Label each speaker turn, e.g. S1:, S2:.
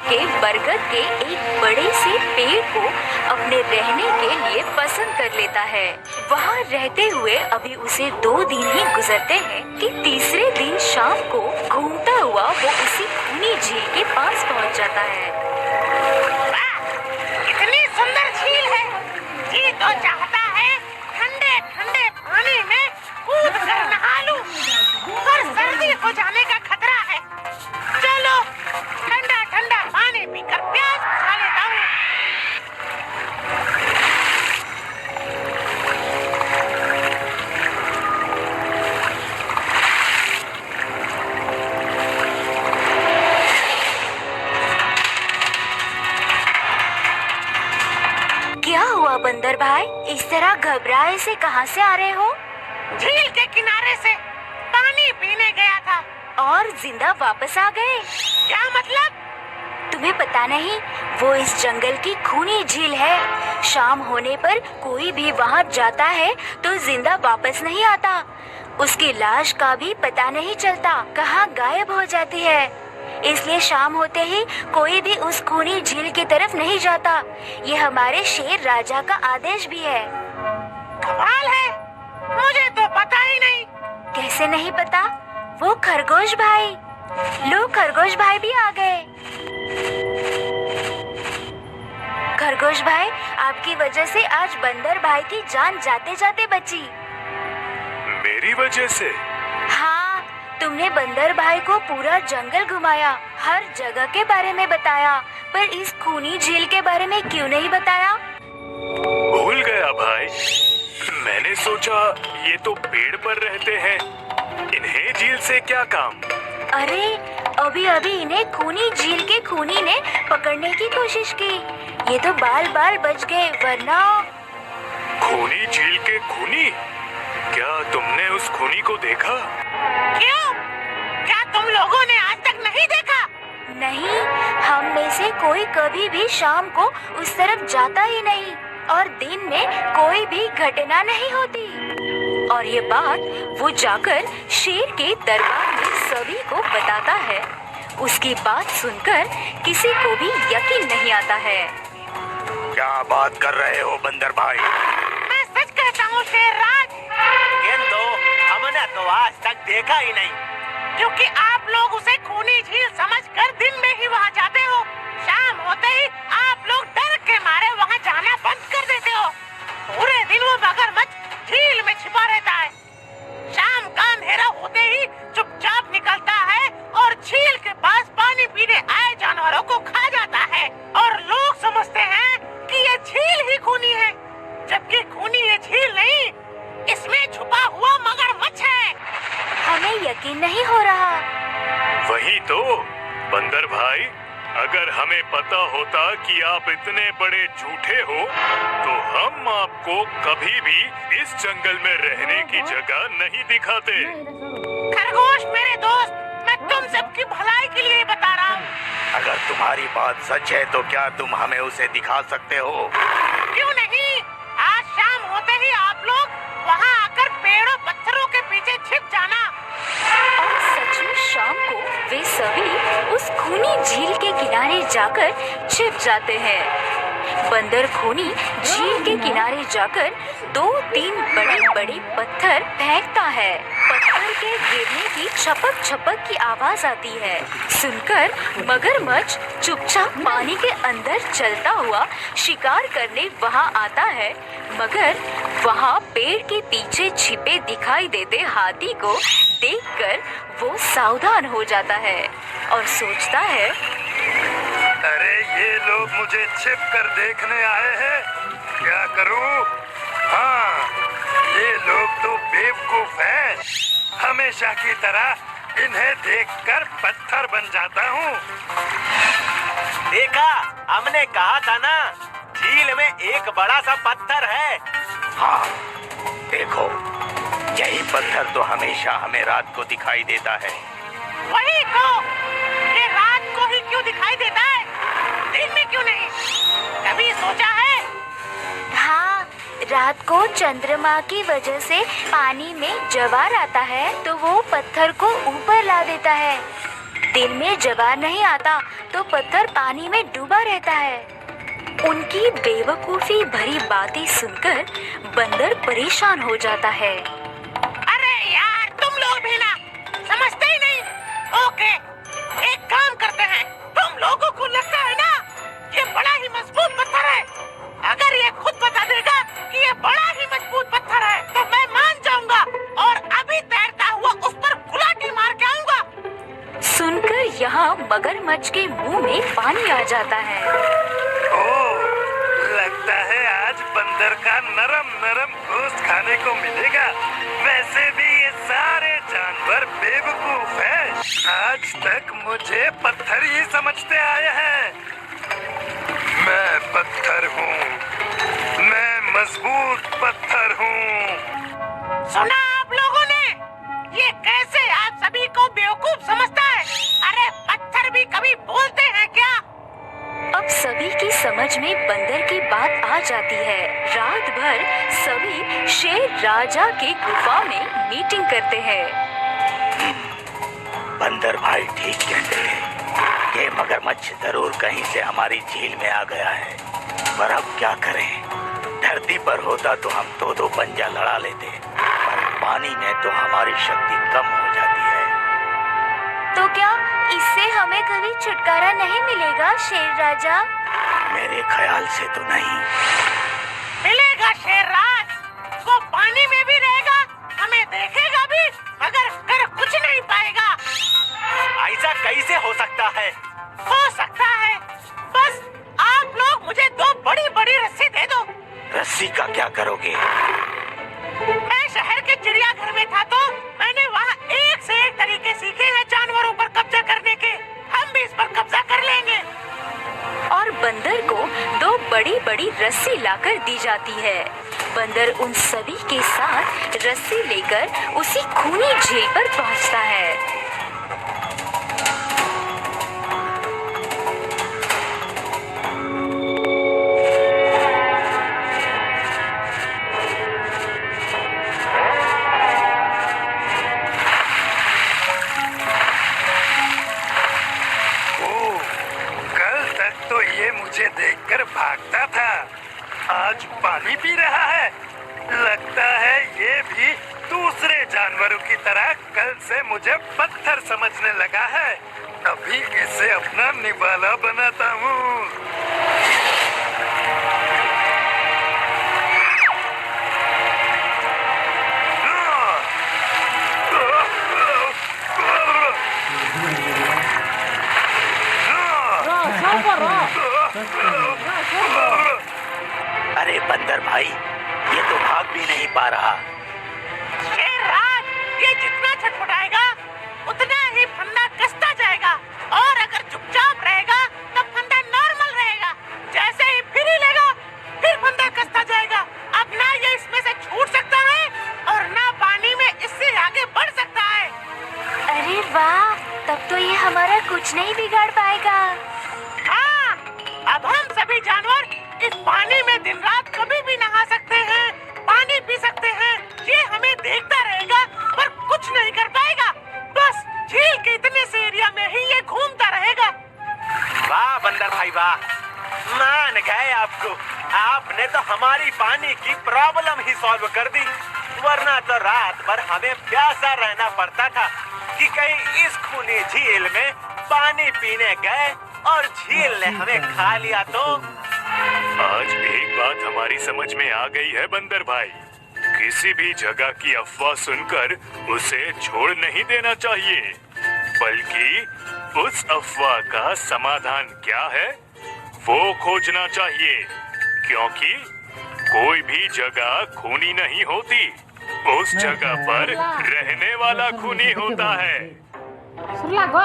S1: के बरगद के एक बड़े से पेड़ को अपने रहने के लिए पसंद कर लेता है। वहाँ रहते हुए अभी उसे 2 दिन ही गुजरते हैं कि तीसरे दिन शाम को घूमता हुआ वो उसी खूनी झील के पास पहुँच जाता है।
S2: कितनी सुंदर झील है। जी तो चाहता है ठंडे ठंडे पानी में कूद कर नहा लूं, पर सर्दी हो जाने का खतरा है। चलो ठंडा ठंडा पानी पीकर प्यास बुझा लेता हूँ।
S1: क्या हुआ बंदर भाई, इस तरह घबराए से कहाँ से आ रहे हो?
S2: झील के किनारे से पानी पीने गया था।
S1: और जिंदा वापस आ गए?
S2: क्या मतलब?
S1: तुम्हें पता नहीं, वो इस जंगल की खूनी झील है। शाम होने पर कोई भी वहाँ जाता है तो जिंदा वापस नहीं आता। उसकी लाश का भी पता नहीं चलता, कहाँ गायब हो जाती है। इसलिए शाम होते ही कोई भी उस खूनी झील की तरफ नहीं जाता। ये हमारे शेर राजा का आदेश भी है।
S2: कमाल है, मुझे तो पता ही नहीं।
S1: कैसे नहीं पता? वो खरगोश भाई, लो खरगोश भाई भी आ गए। खरगोश भाई, आपकी वजह से आज बंदर भाई की जान जाते जाते बची।
S3: मेरी वजह से?
S1: हाँ, तुमने बंदर भाई को पूरा जंगल घुमाया, हर जगह के बारे में बताया, पर इस खूनी झील के बारे में क्यों नहीं बताया?
S3: भूल गया भाई। मैंने सोचा ये तो पेड़ पर रहते हैं, इन्हें झील से क्या काम।
S1: अरे अभी अभी इन्हें खूनी झील के खूनी ने पकड़ने की कोशिश की। ये तो बाल बाल बच गए, वरना।
S3: खूनी झील के खूनी? क्या तुमने उस खूनी को देखा?
S2: क्यों? क्या तुम लोगों ने आज तक नहीं देखा?
S1: नहीं, हम में से कोई कभी भी शाम को उस तरफ जाता ही नहीं, और दिन में कोई भी घटना नहीं होती। और ये बात वो जाकर शेर के दरबार में सभी को बताता है। उसकी बात सुनकर किसी को भी यकीन नहीं आता है।
S4: क्या बात कर रहे हो बंदर भाई?
S2: मैं सच कहता हूँ शेरराज।
S4: किंतु हमने तो आज तक देखा ही नहीं।
S2: क्योंकि आप लोग उसे खूनी झील समझकर दिन में ही वहाँ जाते हो। शाम होते ही आप लोग डर के मारे वहाँ जाना बंद कर देते हो। पूरे दिन वो मगरमच्छ झील में छिपा रहता है। शाम का अंधेरा होते ही चुपचाप निकलता है और झील के पास पानी पीने आए जानवरों को खा जाता है। और लोग समझते हैं कि ये झील ही खूनी है, जबकि खूनी ये झील नहीं, इसमें छुपा हुआ मगरमच्छ है।
S1: हमें यकीन नहीं हो रहा।
S3: वही तो बंदर भाई, अगर हमें पता होता कि आप इतने बड़े झूठे हो तो हम आपको कभी भी इस जंगल में रहने की जगह नहीं दिखाते।
S2: खरगोश मेरे दोस्त, मैं तुम सबकी भलाई के लिए बता रहा हूँ।
S4: अगर तुम्हारी बात सच है तो क्या तुम हमें उसे दिखा सकते हो?
S2: क्यों नहीं? आज शाम होते ही आप लोग वहाँ आकर पेड़ों पत्थरों के पीछे छिप जाना।
S1: और सच में शाम को वे सभी उस खूनी झील के किनारे जाकर छिप जाते हैं। बंदर खूनी झील के किनारे जाकर 2-3 बड़े-बड़े पत्थर फेंकता है। पत्थर के गिरने की छपक छपक की आवाज आती है। सुनकर मगरमच्छ चुपचाप पानी के अंदर चलता हुआ शिकार करने वहाँ आता है, मगर वहाँ पेड़ के पीछे छिपे दिखाई देते हाथी को देखकर वो सावधान हो जाता है और सोचता है,
S4: अरे ये लोग मुझे छिप कर देखने आए हैं, क्या करूं? हाँ, ये लोग तो बेवकूफ हैं। हमेशा की तरह इन्हें देखकर पत्थर बन जाता हूँ।
S5: देखा, हमने कहा था ना, झील में एक बड़ा सा पत्थर है।
S4: हाँ, देखो, यही पत्थर तो हमेशा हमें रात को दिखाई देता है।
S2: वही तो, ये रात को ही क्यों दिखाई देता है, दिन में क्यों नहीं? कभी सोचा है?
S1: हाँ, रात को चंद्रमा की वजह से पानी में ज्वार आता है तो वो पत्थर को ऊपर ला देता है। दिन में जवाब नहीं आता तो पत्थर पानी में डूबा रहता है। उनकी बेवकूफी भरी बातें सुनकर बंदर परेशान हो जाता है।
S2: अरे यार, तुम लोग भी ना समझते ही नहीं। ओके, एक काम करते हैं। तुम लोगों को लगता है ना ये बड़ा ही मजबूत पत्थर है। अगर ये खुद बता देगा कि ये बड़ा ही मजबूत पत्थर है तो मैं मान जाऊंगा और अभी तैरता हुआ उस पर गुलाटी मार के आऊंगा।
S1: सुनकर यहाँ मगरमच्छ के मुंह में पानी आ जाता है।
S4: ओह, लगता है आज बंदर का नरम नरम गोश्त खाने को मिलेगा। वैसे भी ये सारे जानवर बेवकूफ हैं। आज तक मुझे पत्थर ही समझते आए हैं। मैं पत्थर हूँ, मैं मजबूत पत्थर हूँ।
S2: सुना आप लोगों ने? ये कैसे आप सभी को बेवकूफ समझता है? अरे पत्थर भी कभी बोलते हैं क्या?
S1: अब सभी की समझ में बंदर की बात आ जाती है। रात भर सभी शेर राजा के गुफा में मीटिंग करते हैं।
S5: बंदर भाई ठीक कहते हैं। ये मगरमच्छ जरूर कहीं से हमारी झील में आ गया है, पर अब क्या करें? धरती पर होता तो हम दो पंजा लड़ा लेते, पर पानी में तो हमारी शक्ति कम हो जाती है।
S1: तो क्या इससे हमें कभी छुटकारा नहीं मिलेगा शेर राजा?
S5: मेरे ख्याल से तो नहीं।
S2: मिलेगा शेरराज। वो पानी में भी रहेगा, हमें देखेगा भी, मगर कर कुछ नहीं पाएगा।
S5: ऐसा कैसे हो सकता है?
S2: हो सकता है, बस आप लोग मुझे दो बड़ी बड़ी रस्सी दे दो।
S5: रस्सी का क्या करोगे?
S2: मैं शहर के चिड़ियाघर में था तो मैंने वहाँ एक से एक तरीके सीखे हैं जानवरों पर कब्जा करने के। हम भी इस पर कब्जा कर लेंगे।
S1: और बंदर को दो बड़ी बड़ी रस्सी लाकर दी जाती है। बंदर उन सभी के साथ रस्सी लेकर उसी खूनी झील पर पहुंचता है।
S4: मुझे देखकर भागता था, आज पानी पी रहा है। लगता है ये भी दूसरे जानवरों की तरह कल से मुझे पत्थर समझने लगा है। अभी इसे अपना निवाला बनाता हूँ।
S5: अरे बंदर भाई, ये तो भाग भी नहीं पा रहा।
S2: शेरराज, ये जितना छटपटाएगा उतना ही फंदा कसता जाएगा, और अगर चुपचाप रहेगा तो फंदा नॉर्मल रहेगा। जैसे ही फिर हिलेगा फिर फंदा कसता जाएगा। अब ना ये इसमें से छूट सकता है और ना पानी में इससे आगे बढ़ सकता है।
S1: अरे वाह, तब तो ये हमारा कुछ नहीं बिगाड़ पाएगा।
S2: हाँ, अब हम सभी जानवर इस पानी में दिन रात कभी भी नहा सकते हैं, पानी पी सकते हैं। ये हमें देखता रहेगा पर कुछ नहीं कर पाएगा। बस झील के इतने से एरिया में ही ये घूमता रहेगा।
S5: वाह बंदर भाई वाह, मान गए आपको। आपने तो हमारी पानी की प्रॉब्लम ही सॉल्व कर दी, वरना तो रात भर हमें प्यासा रहना पड़ता था कि कहीं इस खूनी झील में पानी पीने गए और झील ने हमें खा लिया तो।
S3: आज एक बात हमारी समझ में आ गई है बंदर भाई, किसी भी जगह की अफवाह सुनकर उसे छोड़ नहीं देना चाहिए, बल्कि उस अफवाह का समाधान क्या है वो खोजना चाहिए, क्योंकि कोई भी जगह खूनी नहीं होती, उस जगह पर रहने वाला खूनी होता है।
S6: Surlago.